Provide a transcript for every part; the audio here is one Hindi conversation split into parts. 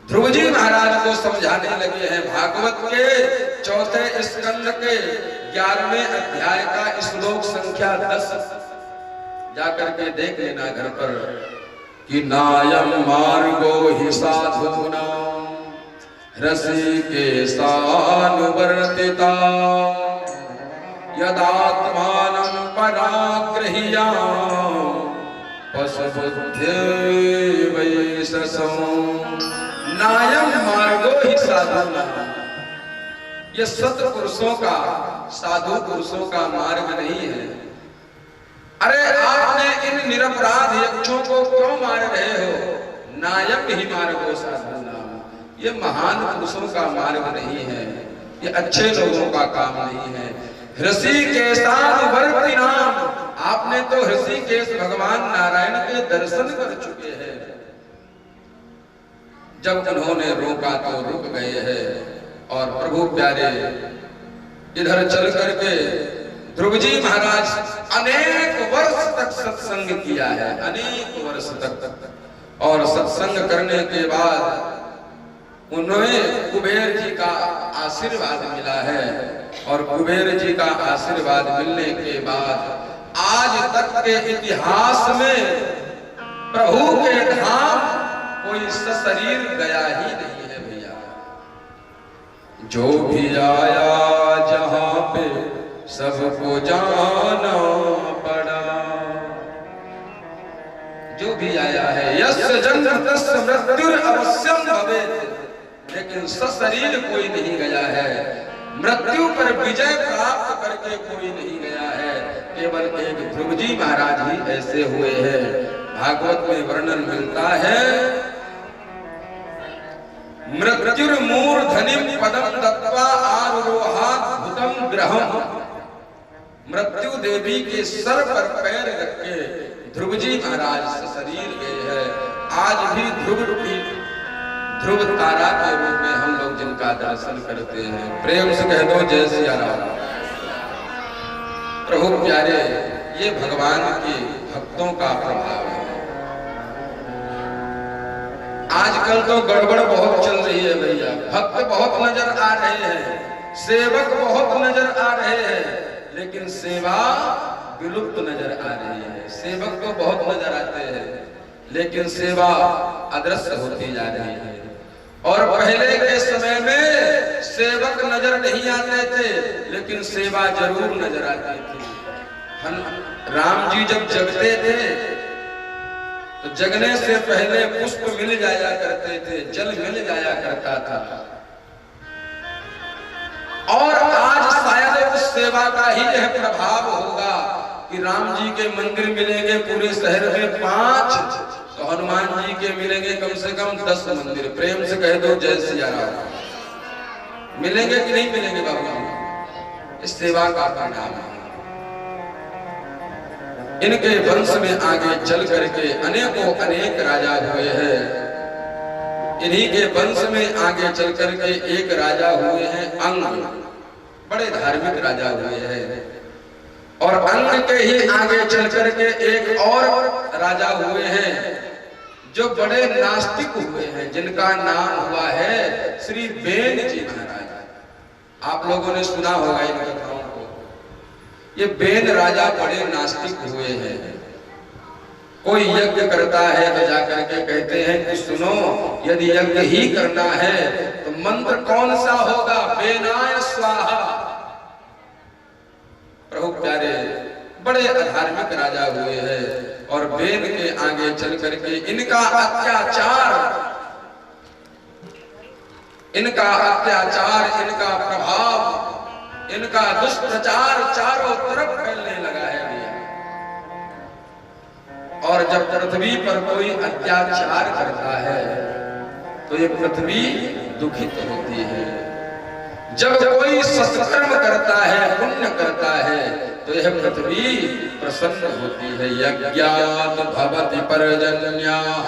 ध्रुव जी महाराज को समझाने लगे हैं। भागवत के चौथे स्कंद के 11वें अध्याय का श्लोक संख्या 10 जाकर के देख लेना घर पर कि नायम मार्गो हि साधूनां रसिकेशानुवर्तिता यदात्मानं पराग्रह्यां पशुबुद्धिर्वैशसं नायम मार्गो हि साधूनां। ये सत्पुरुषों का, साधु पुरुषों का मार्ग नहीं है। अरे आपने इन निरपराध यक्षों को क्यों मार रहे हो? नायम ही मार्गो साधूनां। ये महान पुरुषों का मार्ग नहीं है, ये अच्छे लोगों का काम नहीं है। ऋषिकेशानुवर्तिनां, आपने तो ऋषिकेश भगवान नारायण के दर्शन कर चुके हैं। जब उन्होंने रोका तो रुक गए हैं। और प्रभु प्यारे इधर चल करके ध्रुव जी महाराज अनेक वर्ष तक सत्संग किया है, अनेक वर्ष तक। और सत्संग करने के बाद उन्हें कुबेर जी का आशीर्वाद मिला है। और कुबेर जी का आशीर्वाद मिलने के बाद आज तक के इतिहास में प्रभु के धाम कोई सशरीर गया ही नहीं है भैया। जो भी आया जहां पे सबको जाना पड़ा। जो भी आया है यस्य जन्म तस्य मृत्युर अवश्यम भवेत्, लेकिन सशरीर कोई नहीं गया है। मृत्यु पर विजय प्राप्त करके कोई नहीं गया है। केवल एक ध्रुव जी महाराज ही ऐसे हुए हैं। भागवत में वर्णन मिलता है मृत्युर्मूर्धनिं पदम दत्वा आरोहात् भूतम ग्रहम। मृत्यु देवी के सर पर पैर रख के ध्रुव जी महाराज सशरीर गए हैं। आज भी ध्रुव तारा के रूप में हम लोग जिनका दर्शन करते हैं, प्रेम से कह दो जय सिया राम। प्रभु प्यारे, ये भगवान के भक्तों का प्रभाव है। आजकल तो गड़बड़ बहुत चल रही है भैया। भक्त बहुत नजर आ रहे हैं, सेवक बहुत नजर आ रहे हैं, लेकिन सेवा विलुप्त नजर आ रही है। सेवक तो बहुत नजर आते हैं, लेकिन सेवा अदृश्य होती जा रही है। और पहले के समय में सेवक नजर नहीं आते थे, लेकिन सेवा जरूर नजर आती थी। राम जी जब जगते थे तो जगने से पहले पुष्प मिल जाया करते थे, जल मिल जाया करता था। और आज शायद उस सेवा का ही यह प्रभाव होगा कि राम जी के मंदिर मिलेंगे पूरे शहर में 5, तो हनुमान जी के मिलेंगे कम से कम 10 मंदिर। प्रेम से कह दो जय सिया राम। मिलेंगे कि नहीं मिलेंगे बाबू? इस सेवा का परिणाम है। इनके वंश में आगे चल करके अनेकों अनेक राजा हुए हैं। इन्हीं के वंश में आगे चल करके एक राजा हुए हैं अंग, बड़े धार्मिक राजा हुए हैं। और अंग के ही आगे चल करके एक और राजा हुए हैं जो बड़े नास्तिक हुए हैं, जिनका नाम हुआ है श्री बेन जी महाराज। आप लोगों ने सुना होगा इन कथाओं को। ये बेन राजा बड़े नास्तिक हुए हैं। कोई यज्ञ करता है तो जाकर के कहते हैं कि सुनो, यदि यज्ञ ही करना है तो मंत्र कौन सा होगा? बेनाय स्वाहा। प्रभु प्यारे, बड़े अधार्मिक राजा हुए हैं। और बेन के आगे चल करके इनका अत्याचार, इनका प्रभाव, इनका दुष्प्रचार चारों तरफ फैलने लगा है भैया। और जब पृथ्वी पर कोई अत्याचार करता है तो ये पृथ्वी दुखित होती है। जब कोई सत्कर्म करता है, पुण्य करता है, तो यह पृथ्वी प्रसन्न होती है। यज्ञात् भवति पर्जन्याः,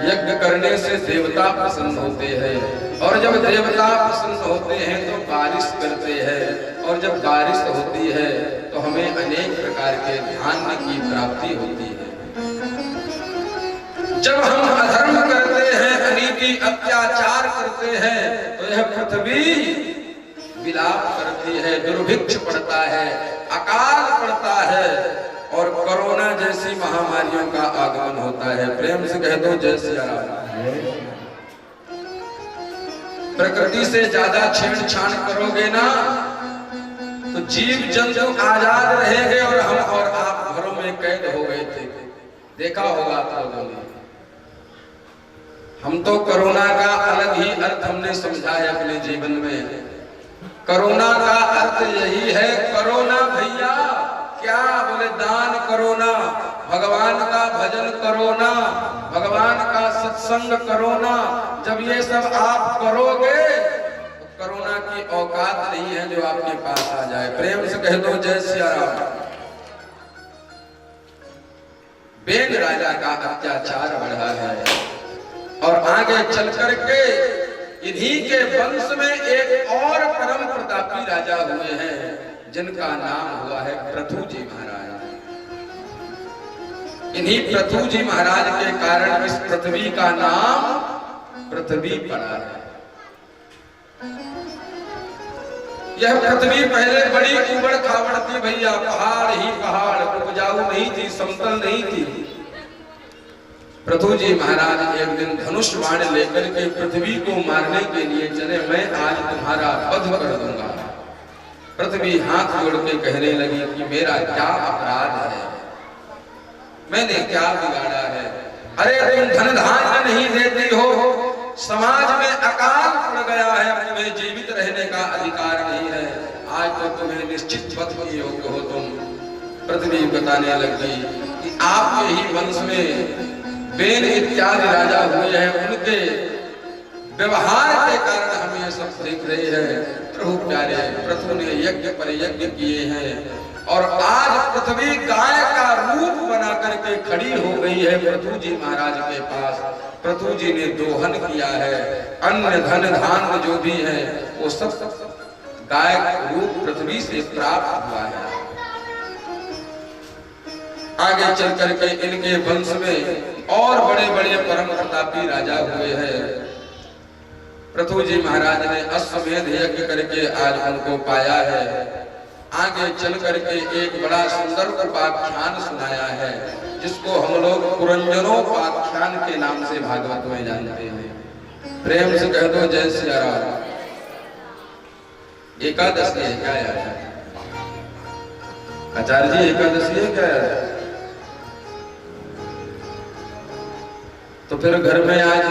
यज्ञ करने से देवता प्रसन्न होते हैं। और जब देवता प्रसन्न होते हैं तो बारिश करते हैं। और जब बारिश होती है तो हमें अनेक प्रकार के धान्य की प्राप्ति होती है। जब हम अधर्म करते हैं, अनीति अत्याचार करते हैं, तो यह पृथ्वी विलाप करती है, दुर्भिक्ष पड़ता है, अकाल पड़ता है और कोरोना जैसी महामारियों का आगमन होता है। प्रेम से कह दो जय सिया राम। प्रकृति से ज्यादा छेड़छाड़ करोगे ना तो जीव जंतु आजाद रहेंगे और हम और आप घरों में कैद हो गए थे। देखा होगा आप लोगों ने। हम तो कोरोना का अलग ही अर्थ हमने समझा है अपने जीवन में। कोरोना का अर्थ यही है, कोरोना भैया क्या बोले, दान करो ना, भगवान का भजन करो ना, भगवान का सत्संग करो ना। जब ये सब आप करोगे तो कोरोना की औकात नहीं है जो आपके पास आ जाए। प्रेम से कह दो जय सिया राम। बेग राजा का अत्याचार बढ़ा है और आगे चल करके इन्हीं के वंश में एक और परम प्रतापी राजा हुए हैं जिनका नाम हुआ है पृथु जी महाराज। इन्हीं पृथु जी महाराज के कारण इस पृथ्वी का नाम पृथ्वी पड़ा है। यह पृथ्वी पहले बड़ी उबड़ खाबड़ थी भैया, पहाड़ ही पहाड़, उपजाऊ नहीं थी, समतल नहीं थी। पृथु जी महाराज एक दिन धनुष बाण लेकर के पृथ्वी को मारने के लिए चले, मैं आज तुम्हारा वध कर दूंगा। पृथ्वी हाथ जोड़ के कहने लगी कि मेरा क्या अपराध है, मैंने क्या बिगाड़ा है। अरे तुम धन धान्य नहीं देती हो, समाज में अकाल पड़ गया है, तुम्हें जीवित रहने का अधिकार नहीं है, आज तो तुम्हें निश्चित वध के योग्य हो तुम। पृथ्वी बताने लगी कि आपके ही वंश में बेन इत्यादि राजा हुए हैं, उनके व्यवहार के कारण हम ये सब देख रहे हैं। प्रभु प्यारे, पृथु ने यज्ञ पर यज्ञ किए हैं और आज पृथ्वी गाय का रूप बना करके खड़ी हो गई है पृथु जी महाराज के पास। पृथु जी ने दोहन किया है, अन्न धन धान्य जो भी है वो सब गाय रूप पृथ्वी से प्राप्त हुआ है। आगे चल करके इनके वंश में और बड़े बड़े परम प्रतापी राजा हुए हैं। पृथु जी महाराज ने अश्वमेध यज्ञ करके आज उनको पाया है। आगे चल करके एक बड़ा सुंदर उपाख्यान सुनाया है जिसको हम लोग पुरंजनोपाख्यान के नाम से भागवत में जानते हैं। प्रेम से कह दो जय सिया राम। एकादशी है क्या यार? आचार्य जी एकादशी है क्या यार? तो फिर घर में आज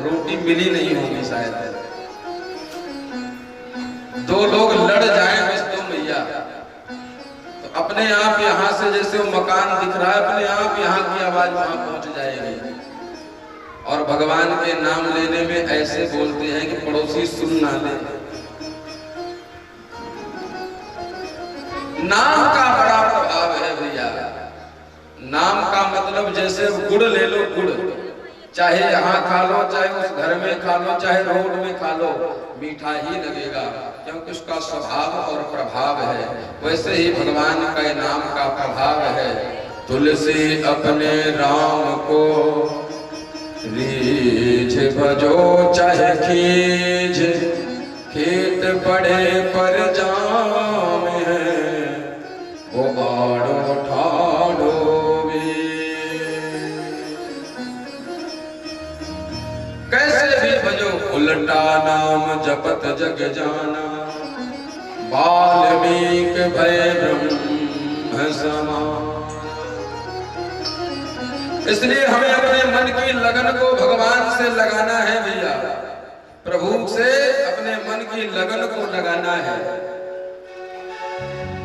रोटी मिली नहीं होगी शायद। दो लोग लड़ जाएं बस तो मैया, तो अपने आप यहाँ से जैसे वो मकान दिख रहा है, अपने आप यहाँ की आवाज वहां पहुंच जाएगी। और भगवान के नाम लेने में ऐसे बोलते हैं कि पड़ोसी सुन ना ले। नाम का बड़ा प्रभाव है भैया। नाम का मतलब जैसे गुड़ ले लो, गुड़ चाहे यहाँ खा लो, चाहे उस घर में खा लो, चाहे रोड में खा लो, मीठा ही लगेगा क्योंकि उसका स्वभाव और प्रभाव है। वैसे ही भगवान का नाम का प्रभाव है। तुलसी अपने राम को रीझ भजो चाहे खींच, खेत पड़े पर जाम है वो आड़ो ठाड़ो। कैसे भी भजो उल्टा नाम जपत जग जाना, वाल्मीकि भय ब्रह्म समान। इसलिए हमें अपने मन की लगन को भगवान से लगाना है भैया। प्रभु से अपने मन की लगन को लगाना है।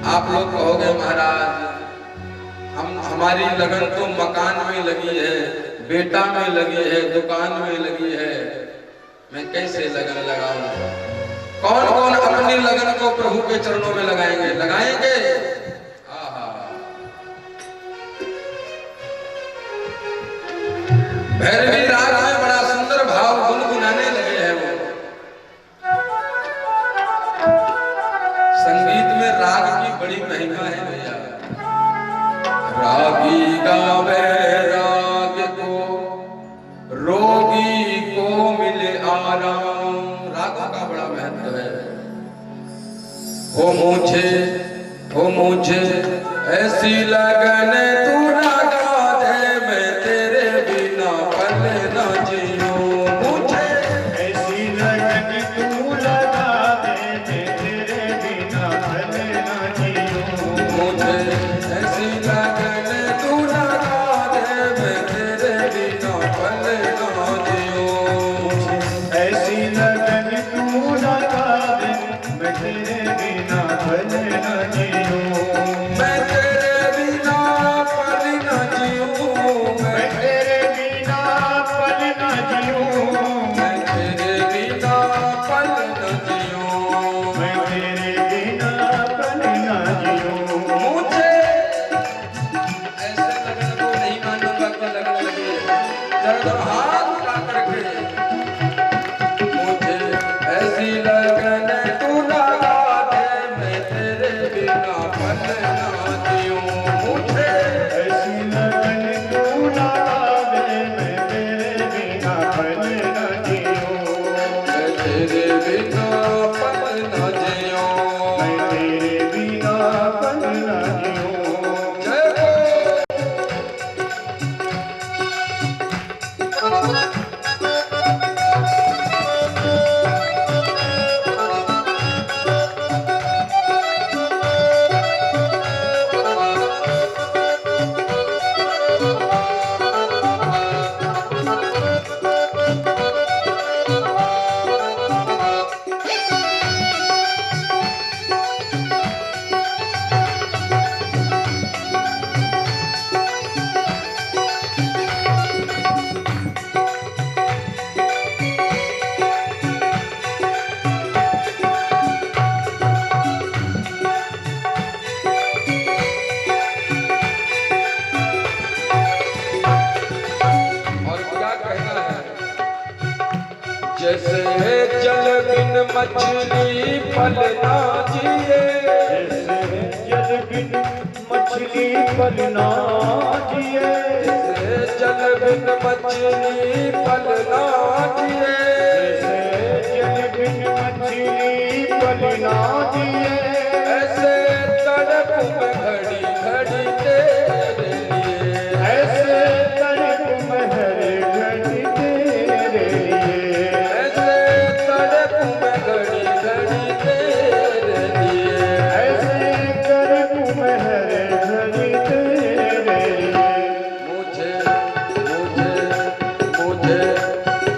आप लोग कहोगे महाराज हमारी लगन तो मकान में लगी है, बेटा में लगी है, दुकान में लगी है, मैं कैसे लगन लगाऊं? कौन कौन अपनी लगन को प्रभु के चरणों में लगाएंगे? लगाएंगे। भैरवी राग में बड़ा सुंदर भाव गुनगुनाने लगे हैं वो। संगीत में राग की बड़ी महिमा है भैया। रागी गावे राग को रागों का बड़ा महत्व है। हो मुझे ऐसी लगन तू लगा दे, मैं तेरे बिना पल न जीऊं। मुझे ऐसी लगन तू लगा दे, मैं तेरे बिना पल न जीऊं। मुझे ऐसी लगन तू लगा दे, मैं तेरे बिना पल न जीऊं। ऐसी लगन तू लगा दे, मैं तेरे बिना पल न जीऊं। मैं तेरे बिना पल न जीऊं। मैं तेरे बिना पल न जीऊं। मैं तेरे बिना पल न जीऊं। मैं तेरे बिना पल न जीऊं। मुझे ऐसे लगन को नहीं मानूंगा कि लगन लगी है। जरा हाथ उठा करके मुझे ऐसी लगन तू लगा दे, मैं तेरे बिना पल न जीऊं। मुझे ऐसी लगन तू लगा दे, मैं तेरे बिना पल न जीऊं। मैं तेरे बिना पल न जीऊं। मैं तेरे बिना पल न जीऊं। जय हो। और क्या कहना है? जैसे जल बिन मछली पल ना जिए, जैसे जल बिन मछली पल ना जिए। जैसे जल बिन मछली पल ना जिए, जैसे जल बिन मछली पल ना जिए। ऐसे तड़प में घड़ी घड़ी तेरे लिए। ऐसे तड़प में हर घड़ी तेरे लिए। ऐसे तड़प में घड़ी घड़ी तेरे लिए। ऐसे तड़प में हर घड़ी तेरे लिए। मुझे मुझे मुझे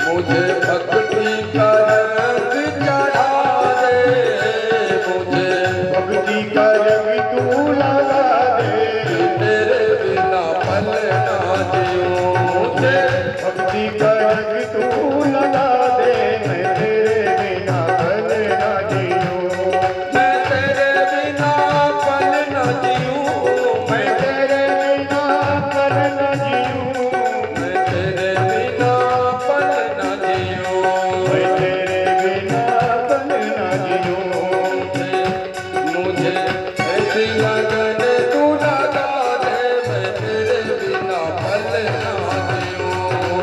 मुझे भक्ति का रंग चढ़ा दे। मुझे भक्ति का रंग तू लगा दे, तेरे बिना पल ना जीऊं। मुझे भक्ति का रंग तू लगा दे, मैं तेरे बिना पल न जीऊं। मैं तेरे बिना पल न जीऊं। मैं तेरे बिना पल न जीऊं। मैं तेरे बिना पल न जीऊं। मैं तेरे बिना पल न जीऊं। मुझे ऐसी लगन तू लगा दे, मैं तेरे बिना पल ना जीऊं।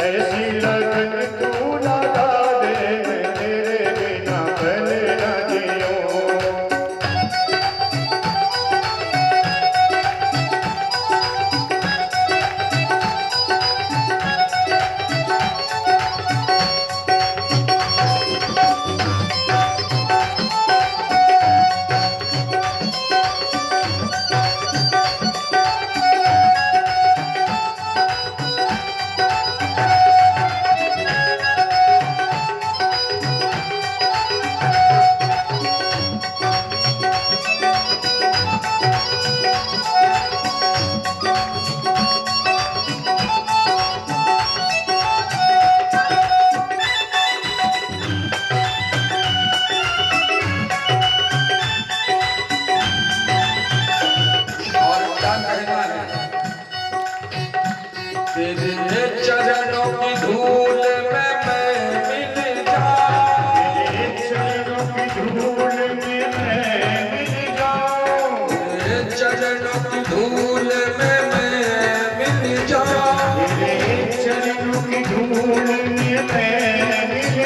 ऐसी लगन तू लगा दे, मैं तेरे बिना पल न जीऊं। और क्या कहना है? तेरे चरणों की धूल में मैं मिल जाऊं। तेरे चरणों की धूल में मैं मिल जाऊं। तेरे चरणों की धूल में मैं मिल जाऊं। तेरे चरणों की धूल में मैं मिल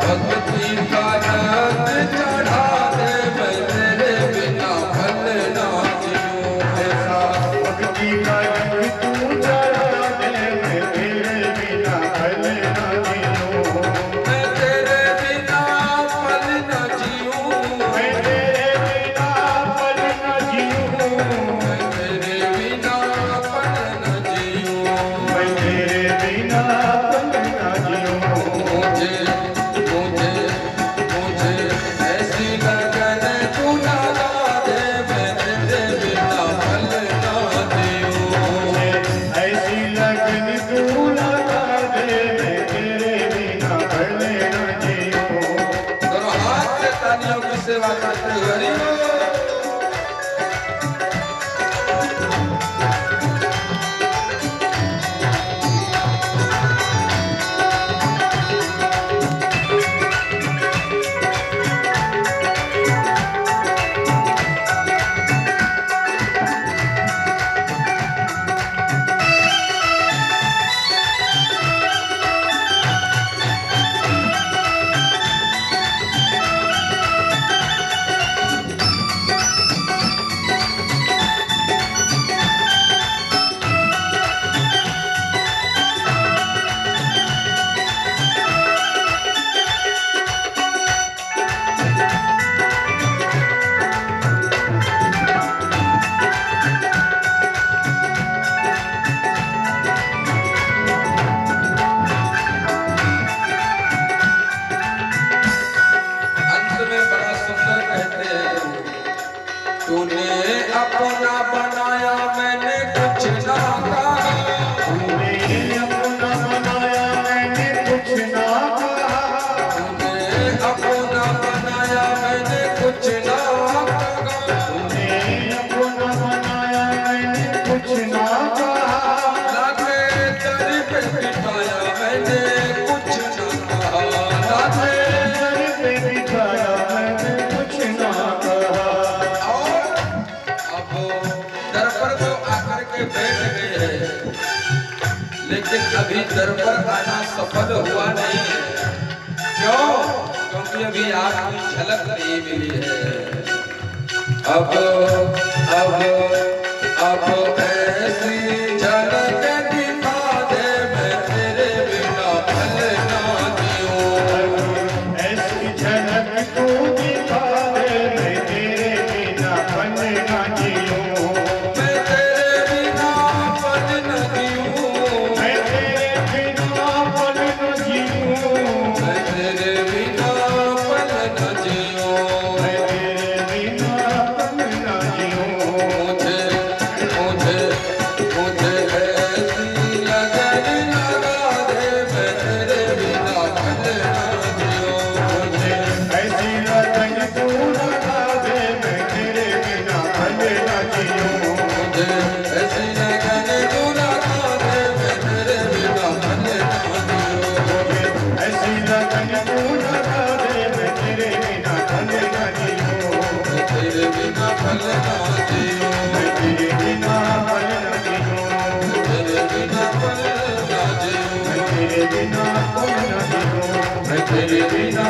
भक्ति का रंग चढ़ा दे मैं तेरे बिना फल ना जीऊं। ऐसा भक्ति का रंग तू चढ़ा दे मैं तेरे बिना फल ना जीऊं। मैं तेरे बिना फल ना जीऊं। मैं तेरे बिना फल ना जीऊं। मैं तेरे बिना फल ना जीऊं। मैं तेरे बिना फल ना जीऊं। मुझे मुझे मुझे ऐसी लगन तू लगा दे मैं तेरे बिना फल ना जीऊं। ऐसी लगन तू लगा दे मैं तेरे बिना फल ना जीऊं। दोनों हाथ से तालियों की सेवा करते हुए हरि बोल। अंत में बड़ा सुंदर कहते हैं, तूने अपना बनाया मैंने कुछ ना कहा। तूने अपना बनाया मैंने कुछ ना कहा। तूने अपना बनाया मैंने कुछ ना कहा। तूने अपना बनाया मैंने कुछ ना कहा। लागे दर पे बिठाया मैंने कुछ ना कहा। लागे सर पे बिठाया मैंने कुछ ना कहा। और अब दर पर तो आकर के बैठ गए हैं, लेकिन अभी दर पर आना सफल हुआ नहीं है। क्यों? क्योंकि अभी आपकी झलक नहीं मिली है। अब ऐसी झलक दिखा दे मैं तेरे बिना फल ना जीऊं। ऐसी झलक तू दिखा दे मैं तेरे बिना फल ना जीऊं। मैं तेरे बिना फल ना जीऊं। मैं तेरे बिना फल ना जीऊं। मैं तेरे बिना फल ना जीऊं। मैं तेरे बिना फल ना जीऊं। मुझे मुझे मुझे ऐसी लगन लगा दे मैं तेरे बिना फल ना जीऊं। मुझे ऐसी लगन तू लगा दे मैं तेरे बिना फल ना जीऊं। मुझे ऐसी लगन तू लगा दे मैं तेरे बिना फल ना जीऊं। ऐसी लगन तू लगा दे मैं तेरे बिना फल ना जीऊं। मैं तेरे बिना फल ना जीऊं। मैं तेरे बिना फल ना जीऊं। तेरे बिना फल ना जीऊं। मैं तेरे बिना फल ना जीऊं। मैं तेरे बिना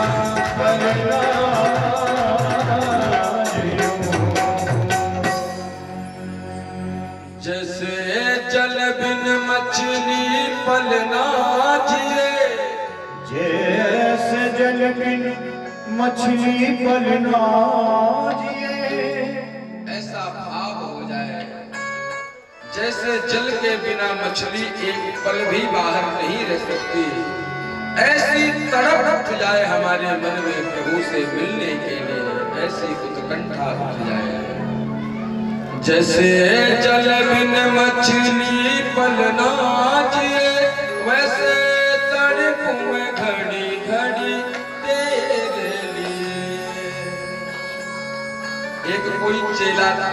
फल ना जीऊं। जैसे जल बिन मछली पल ना जिए। जैसे जल बिन मछली पल ना जिए। ऐसा भाव हो जाए जैसे जल के बिना मछली एक पल भी बाहर नहीं रह सकती। ऐसी तड़प उठ जाए हमारे मन में प्रभु से मिलने के लिए, ऐसी उत्कंठा उठ जाए। जैसे जल बिन मछली पल ना जिए, वैसे तड़पूं मैं घड़ी घड़ी तेरे लिए। एक कोई चेला था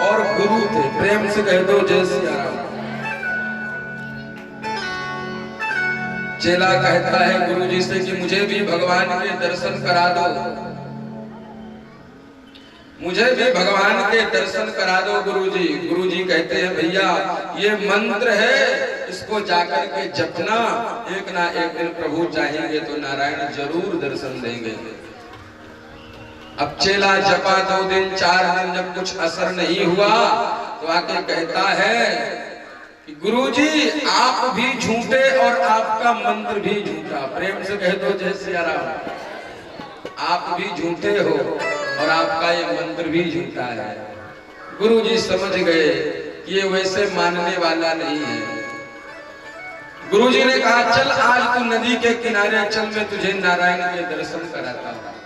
और गुरु थे, प्रेम से कह दो जय सिया राम। चेला कहता है गुरु जी से कि मुझे भी भगवान के दर्शन करा दो। मुझे भी भगवान के दर्शन करा दो गुरुजी। गुरुजी कहते हैं भैया ये मंत्र है, इसको जाकर के जपना, एक ना एक दिन प्रभु चाहेंगे तो नारायण जरूर दर्शन देंगे। अब चेला जपा 2 दिन 4 दिन, जब कुछ असर नहीं हुआ तो आके कहता है कि गुरुजी आप भी झूठे और आपका मंत्र भी झूठा। प्रेम से कह दो जय सिया राम। आप भी झूठे हो और आपका ये मंत्र भी झूठा है। गुरुजी समझ गए कि ये वैसे मानने वाला नहीं है। गुरुजी ने कहा चल आज तू नदी के किनारे चल, मैं तुझे नारायण के दर्शन कराता हूं।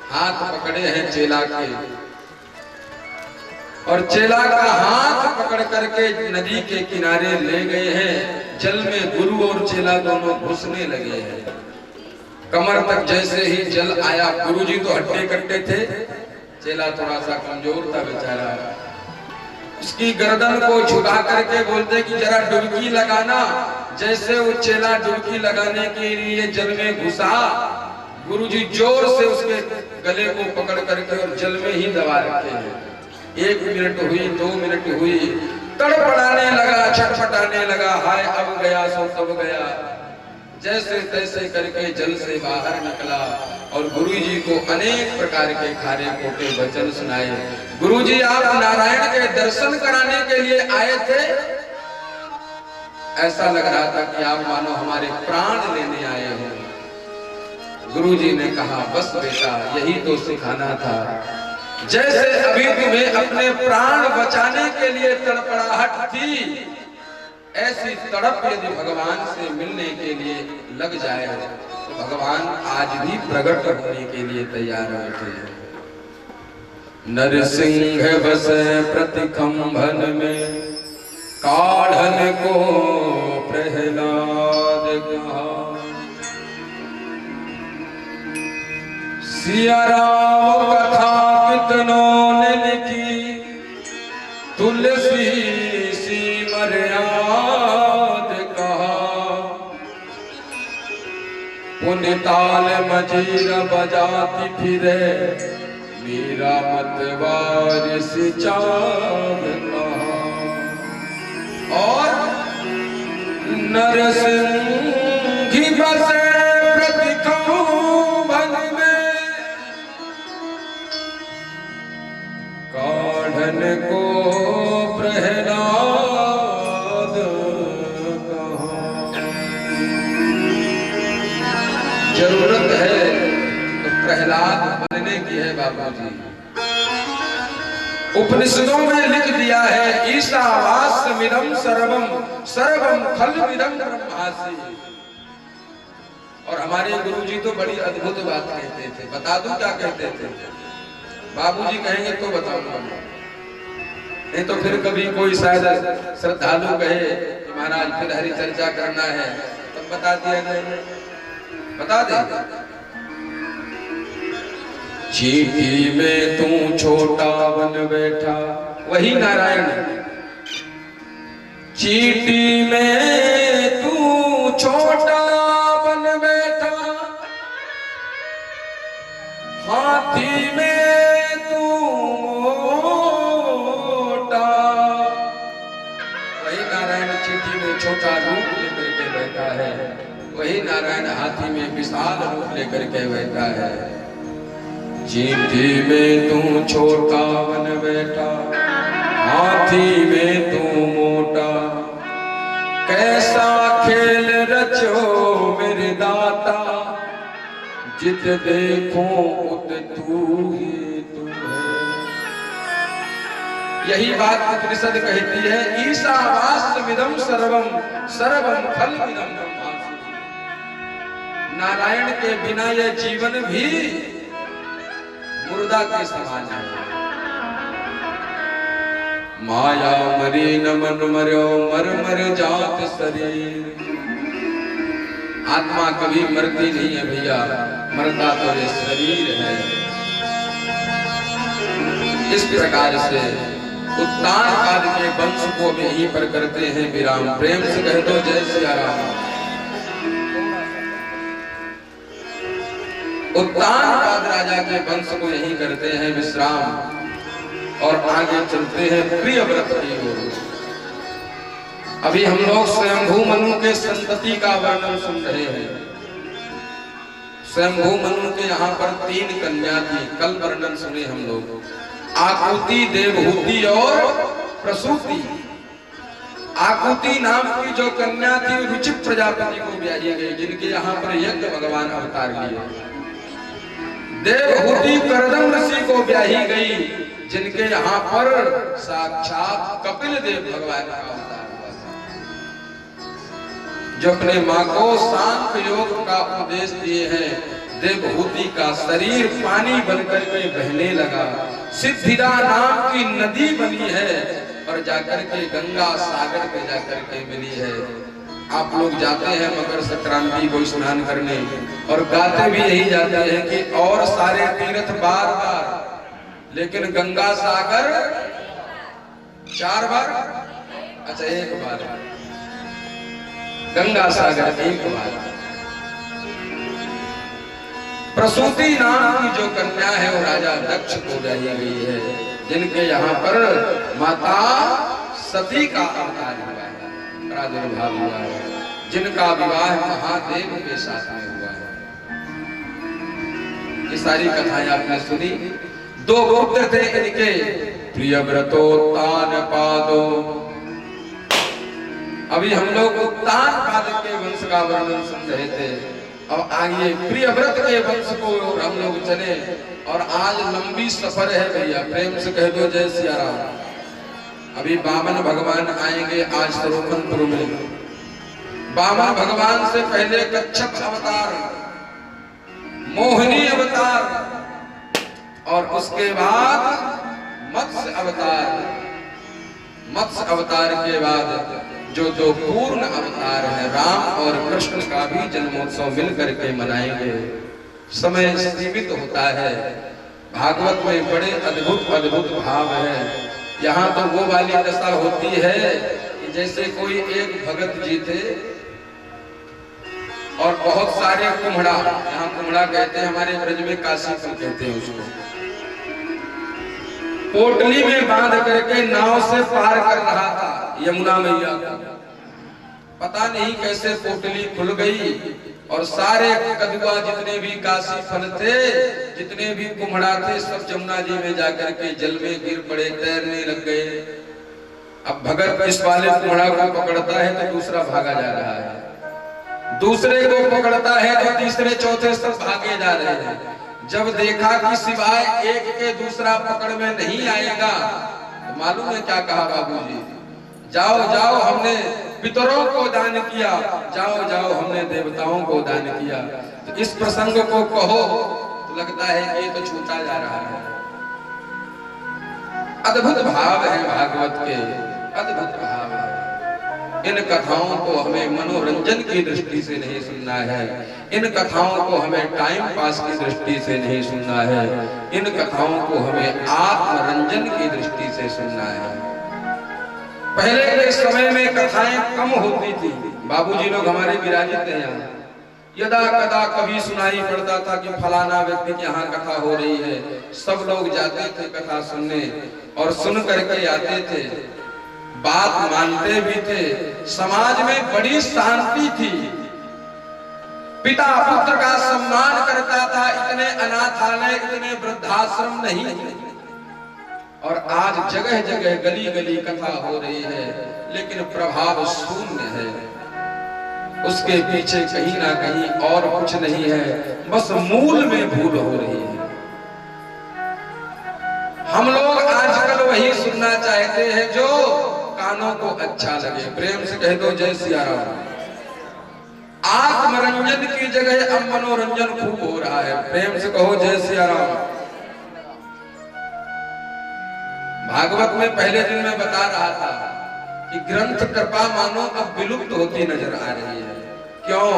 हाथ पकड़े हैं चेला के और चेला का हाथ पकड़ करके नदी के किनारे ले गए हैं। जल में गुरु और चेला दोनों घुसने लगे हैं। कमर तक जैसे ही जल आया, गुरुजी तो हट्टे कट्टे थे, चेला थोड़ा सा कमजोर था बेचारा। उसकी गर्दन को झुका करके बोलते कि जरा डुबकी लगाना। जैसे वो चेला डुबकी लगाने के लिए जल में घुसा, गुरुजी जोर से उसके गले को पकड़ करके और जल में ही दबा रखे हैं। 1 मिनट हुई, 2 मिनट हुई, तड़पड़ाने लगा, छटपटाने लगा, हाय अब गया सो तब गया। जैसे तैसे करके जल से बाहर निकला और गुरुजी को अनेक प्रकार के खारे खोटे वचन सुनाए। गुरुजी आप नारायण के दर्शन कराने के लिए आए थे, ऐसा लग रहा था कि आप मानो हमारे प्राण लेने आए हो। गुरुजी ने कहा बस बेटा यही तो सिखाना था। जैसे अभी तुम्हें अपने प्राण बचाने के लिए तड़पड़ाहट थी, ऐसी तड़प यदि भगवान से मिलने के लिए लग जाए तो भगवान आज भी प्रकट होने के लिए तैयार बैठे हैं। नरसिंह बसे प्रतिखंभन में, काढ़न को प्रहलाद कहा। सिया राम कथा कितनों ने लिखी, तुलसी सी मर्याद कहा। पुनिताल मजीर बजाती फिरे, मीरा मत वारिस चाँद कहा। और नरसिंह बसे प्रतिखंभन में, काढ़न को प्रहलाद कहा। जरूरत है तो प्रहलाद बनने की है बाबूजी। उपनिषदों में लिख दिया है ईशावास्यमिदं सर्वम सर्वम खल्विदं ब्रह्मासि। और हमारे गुरुजी तो बड़ी अद्भुत बात कहते थे। बता दूं क्या कहते थे? बाबूजी कहेंगे तो बताऊंगा, नहीं तो फिर कभी कोई शायद श्रद्धालु कहे कि महाराज फिर हरि चर्चा करना है, तब बता दिया जाए, बता दे। चीटी में तू छोटा बन बैठा, वही नारायण। चीटी में तू छोटा बन बैठा, हाथी में तू मोटा। वही नारायण चीटी में छोटा रूप लेकर के बैठा है, वही नारायण हाथी में विशाल रूप लेकर के बैठा है। चीटी में तू छोटा बन बैठा, हाथी में तू मोटा। कैसा खेल रचो मेरे दाता, जित देखो उत तू ही तू है। यही बात उपनिषद कहती है ईशावास्यमिदं सर्वम सर्वम खल्विदं ब्रह्मासि। नारायण के बिना यह जीवन भी मुर्दा के समान है। माया मरी न मन मर्यो, मर मर जात शरीर। आत्मा कभी मरती नहीं है भैया, मरता तो ये शरीर है। इस प्रकार से उत्तान काल के वंश को भी यहीं पर करते हैं विराम। प्रेम से कह दो जय सिया राम। उत्तानपाद राजा के वंश को यही करते हैं विश्राम और आगे चलते हैं प्रियव्रत की ओर। अभी हम लोग स्वयंभू मनु के संतति का वर्णन सुन रहे हैं। स्वयंभू मनु के यहाँ पर 3 कन्या थी, कल वर्णन सुने हम लोग, आकुति, देवहूति और प्रसूति। आकुति नाम की जो कन्या थी रुचिक प्रजापति को ब्याही गई, जिनके यहाँ पर यज्ञ भगवान अवतार लिए। देवहूति करदम ऋषि को ब्याही गई, जिनके यहाँ पर साक्षात कपिल देव भगवान का अवतार हुआ था, जो अपने माँ को सांख्य योग का उपदेश दिए हैं। देवहूति का शरीर पानी बनकर के बहने लगा, सिद्धिदा नाम की नदी बनी है और जाकर के गंगा सागर पे जाकर के मिली है। आप लोग जाते हैं मकर संक्रांति को स्नान करने और गाते भी यही जाते हैं कि और सारे तीर्थ बार बार, लेकिन गंगा सागर 4 बार, अच्छा 1 बार, गंगा सागर 1 बार। प्रसूति नाम की जो कन्या है वो राजा दक्ष को ब्याही गई है, जिनके यहाँ पर माता सती का अवतार हुआ है, प्रादुर्भाव हुआ है, जिनका विवाह महादेव के साथ में हुआ है। ये सारी कथाएं आपने सुनी। 2 पुत्र थे इनके, प्रियव्रतोत्तानपादो। अभी हम लोग उत्तानपाद के वंश का वर्णन सुन रहे थे। अब आगे प्रियव्रत के वंश को हम लोग चले और आज लंबी सफर है भैया, प्रेम से कह दो जय सिया राम। अभी वामन भगवान आएंगे आज सरोपनपुर में। वामन भगवान से पहले कच्छप अवतार, मोहिनी अवतार और उसके बाद मत्स्य अवतार। मत्स्य अवतार के बाद जो 2 पूर्ण अवतार है, राम और कृष्ण का भी जन्मोत्सव मिलकर के मनाएंगे। समय सीमित होता है, भागवत में बड़े अद्भुत अद्भुत भाव है। यहाँ तो वो वाली दशा होती है कि जैसे कोई एक भगत जी थे और बहुत सारे कुम्हड़ा, यहाँ कुम्हड़ा कहते हैं, हमारे ब्रज में काशीफल कहते हैं उसको, पोटली में बांध करके नाव से पार कर रहा था यमुना मैया को। पता नहीं कैसे पोटली खुल गई और सारे कदुआ जितने भी काशी फल थे, जितने भी कुम्हड़ा थे, सब जमुना जी में जाकर के जल में गिर पड़े, तैरने लग गए। अब भगत इस वाले कुम्हड़ा को पकड़ता है तो दूसरा भागा जा रहा है, दूसरे को पकड़ता है तो तीसरे चौथे सब भागे जा रहे हैं। जब देखा कि सिवाय एक के दूसरा पकड़ में नहीं आएगा तो मालूम है क्या कहा बाबूजी, जाओ जाओ हमने पितरों को दान किया, जाओ जाओ हमने देवताओं को दान किया। तो इस प्रसंग को कहो तो लगता है कि ये तो छूटा जा रहा है। अद्भुत भाव है भागवत के, अद्भुत भाव है। इन कथाओं को हमें मनोरंजन की दृष्टि से नहीं सुनना है, इन कथाओं को हमें टाइम पास की दृष्टि से नहीं सुनना है, इन कथाओं को हमें आत्मरंजन की दृष्टि से सुनना है। पहले के समय में कथाएं कम होती थी, बाबूजी लोग हमारे विराजित हैं यहाँ, यदा कदा कभी सुनाई पड़ता था कि फलाना व्यक्ति की यहाँ कथा हो रही है, सब लोग जाते थे कथा सुनने और सुन करके आते थे, बात मानते भी थे। समाज में बड़ी शांति थी, पिता पुत्र का सम्मान करता था, इतने अनाथालय, इतने वृद्धाश्रम नहीं थे। और आज जगह जगह गली गली कथा हो रही है, लेकिन प्रभाव शून्य है, उसके पीछे कहीं ना कहीं और कुछ नहीं है, बस मूल में भूल हो रही है। हम लोग आजकल वही सुनना चाहते हैं जो कानों को अच्छा लगे। प्रेम से कह दो जय सिया राम। आत्मरंजन की जगह अब मनोरंजन खूब हो रहा है, प्रेम से कहो जय सिया राम। भागवत में पहले दिन में बता रहा था कि ग्रंथ कृपा मानो अब विलुप्त होती नजर आ रही है। क्यों?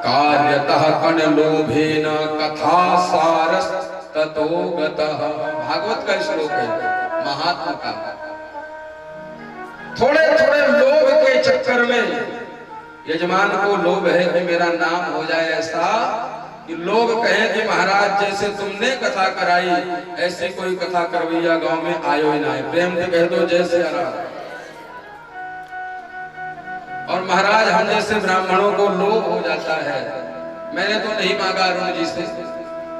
कार्यतः कण लोभेन कथा सारस ततो गतः। भागवत का श्लोक है, महात्मा का। थोड़े थोड़े लोभ के चक्कर में, यजमान को लोभ है कि मेरा नाम हो जाए ऐसा, कि लोग कहें कि महाराज जैसे तुमने कथा कराई ऐसी कोई कथा करवैया गांव में आयो ही ना है। प्रेम से कह दो जय सिया राम। और महाराज हम जैसे ब्राह्मणों को लोभ हो जाता है। मैंने तो नहीं मांगा अरुण जी से,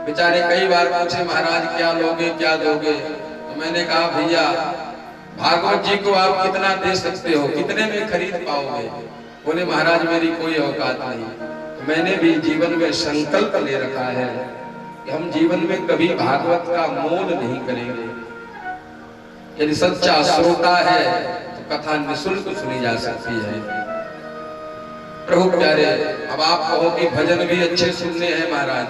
बेचारे कई बार पूछे महाराज क्या लोगे क्या दोगे, तो मैंने कहा भैया भागवत जी को आप कितना दे सकते हो, कितने में खरीद पाओगे। बोले महाराज मेरी कोई औकात नहीं। तो मैंने भी जीवन में संकल्प ले रखा है कि हम जीवन में कभी भागवत का मोल नहीं करेंगे। यदि सच्चा श्रोता है तो कथा निःशुल्क सुनी जा सकती है। प्रभु प्यारे, अब आप कहो कि भजन भी अच्छे सुनने हैं महाराज,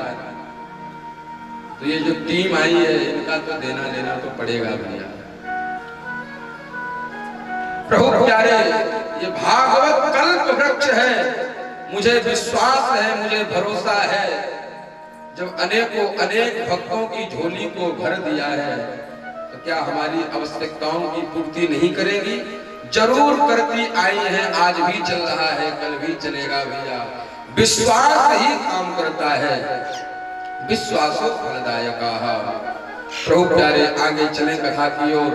तो ये जो टीम आई है इनका तो देना लेना तो पड़ेगा भैया। प्रभु प्यारे, ये भागवत कल्प वृक्ष है। मुझे विश्वास है, मुझे भरोसा है, जब अनेकों अनेक भक्तों की झोली को भर दिया है तो क्या हमारी आवश्यकताओं की पूर्ति नहीं करेगी? जरूर करती आई है। आज भी चल रहा है, कल भी चलेगा भैया। विश्वास ही काम करता है, विश्वासो फलदायक। प्रभु प्यारे, आगे चले कथा की ओर।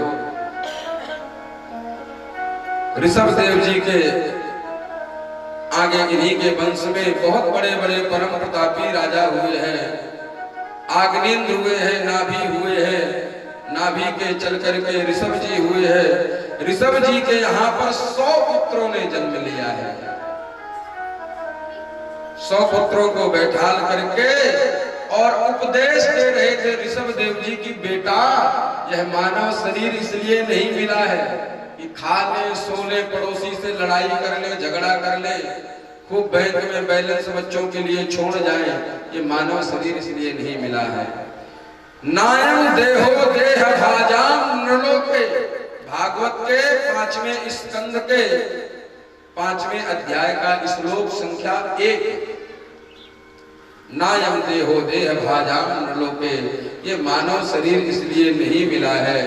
ऋषभ देव जी के आगे इन्हीं के वंश में बहुत बड़े बड़े परम प्रतापी राजा हुए हैं। आग्नेन्द्र हुए हैं, नाभि हुए हैं, नाभि के चल करके ऋषभ जी हुए हैं। ऋषभ जी के यहाँ पर 100 पुत्रों ने जन्म लिया है। 100 पुत्रों को बैठाल करके और उपदेश दे रहे थे ऋषभ देव जी की बेटा यह मानव शरीर इसलिए नहीं मिला है कि खा ले सो ले, पड़ोसी से लड़ाई कर ले, झगड़ा कर ले, खूब बैंक में बैलेंस बच्चों के लिए छोड़ जाए। ये मानव शरीर इसलिए नहीं मिला है। नायम देहो देह भाजाम नृलोके, भागवत के 5वें स्कंद के 5वें अध्याय का श्लोक संख्या 1। नायम देहो देह भाजाम नृलोके, ये मानव शरीर इसलिए नहीं मिला है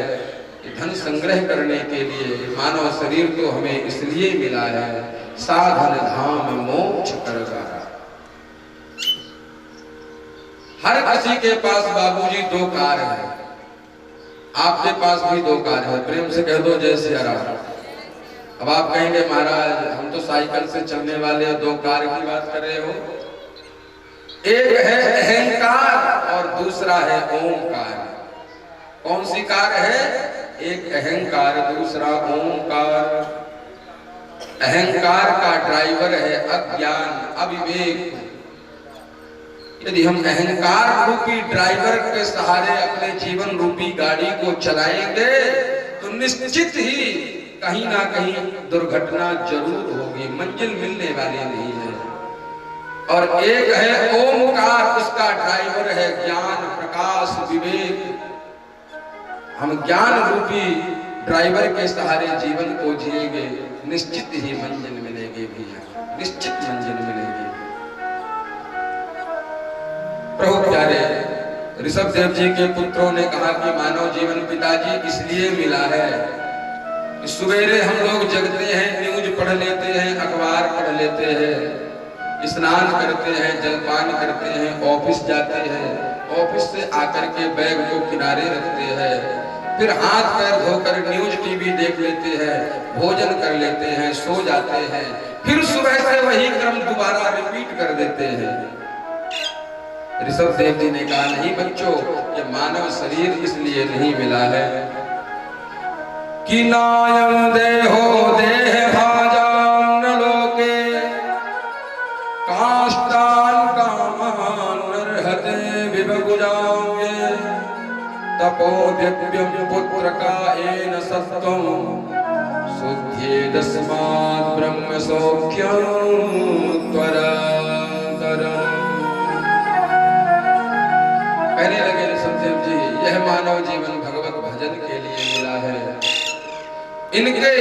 कि धन संग्रह करने के लिए। मानव शरीर तो हमें इसलिए मिला है साधन धाम मोक्ष करगा। हर किसी के पास बाबूजी 2 कार है, आपके पास भी 2 कार है। प्रेम से कह दो जय सिया राम। अब आप कहेंगे महाराज हम तो साइकिल से चलने वाले 2 कार की बात कर रहे हो। एक है अहंकार और दूसरा है ओमकार। कौन सी कार है? एक अहंकार, दूसरा ओमकार। अहंकार का ड्राइवर है अज्ञान, अविवेक। यदि हम अहंकार रूपी ड्राइवर के सहारे अपने जीवन रूपी गाड़ी को चलाएंगे तो निश्चित ही कहीं ना कहीं दुर्घटना जरूर होगी, मंजिल मिलने वाली नहीं है। और एक है ओमकार, उसका ड्राइवर है ज्ञान, प्रकाश, विवेक। हम ज्ञान रूपी ड्राइवर के सहारे जीवन को जिएंगे, निश्चित ही मंजिल मिलेगी भैया, निश्चित मंजिल मिलेगी। प्रभु प्यारे, ऋषभ देव जी के पुत्रों ने कहा कि मानव जीवन पिताजी इसलिए मिला है कि सवेरे हम लोग जगते हैं, न्यूज पढ़ लेते हैं, अखबार पढ़ लेते हैं, स्नान करते हैं, जलपान करते हैं, ऑफिस जाते हैं, ऑफिस से आकर के बैग को किनारे रखते हैं, फिर हाथ पैर धोकर न्यूज टीवी देख लेते हैं, भोजन कर लेते हैं, सो जाते हैं, फिर सुबह से वही क्रम दोबारा रिपीट कर देते हैं। ऋषभ देव जी ने कहा नहीं बच्चों, ये मानव शरीर इसलिए नहीं मिला है कि नायम देहो देह भाजाम नलोके काष्टान कामान नरहते विभुजांगे तपो दिव्यम पुत्र का एन सत्वम शुद्धि दस्मात् ब्रह्म सौख्यम त्वरतरम। कहने लगे ऋषभदेव जी, यह मानव जीवन भगवत भजन के लिए मिला है। इनके